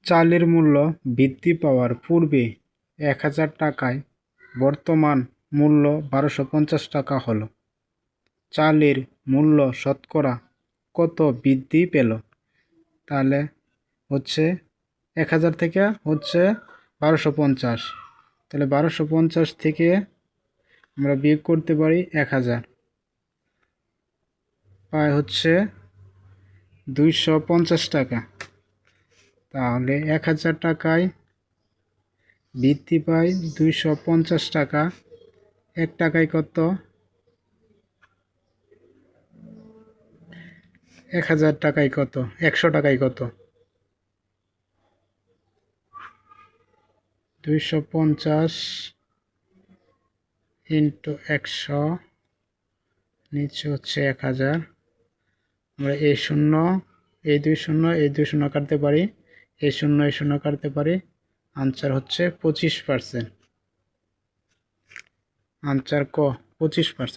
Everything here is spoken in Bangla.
চালের মূল্য বৃদ্ধি পাওয়ার পূর্বে ১,০০০ টাকায় বর্তমান মূল্য ১,২৫০ টাকা হলো। চালের মূল্য শতকরা কত বৃদ্ধি পেল? তাহলে হচ্ছে ১,০০০ থেকে হচ্ছে ১,২৫০। তাহলে ১,২৫০ থেকে আমরা বিয়োগ করতে পারি ১,০০০, পায় হচ্ছে ২৫০ টাকা। তাহলে ১,০০০ টাকায় বৃদ্ধি পায় ২৫০ টাকা। ১ টাকায় কত? ১,০০০ টাকায় কত? ১০০ টাকায় কত? ২৫০ ইন্টু ১০০, নিচে হচ্ছে ১,০০০। আমরা এই শূন্য, এই দুই শূন্য, এই দুই শূন্য কাটতে পারি, এই শূন্য এই শূন্য কাটতে পারি। আনসার হচ্ছে 25%। আনসার ক 25%।